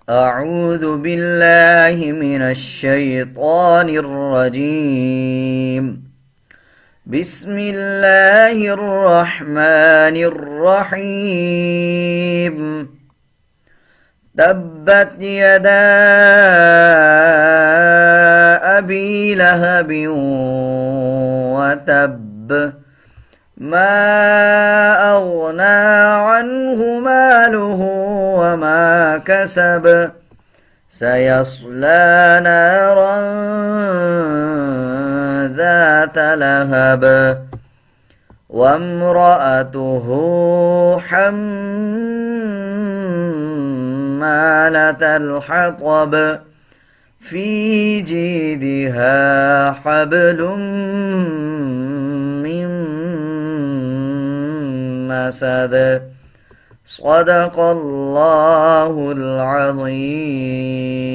أعوذ بالله من الشيطان الرجيم. بسم الله الرحمن الرحيم. تبت يدا أبي لهب وتب، ما أغنى عنه ماله وما كسب، سيصلى نارا ذات لهب، وامرأته حمالة الحطب، في جيدها حبل من مسد. صدق الله العظيم.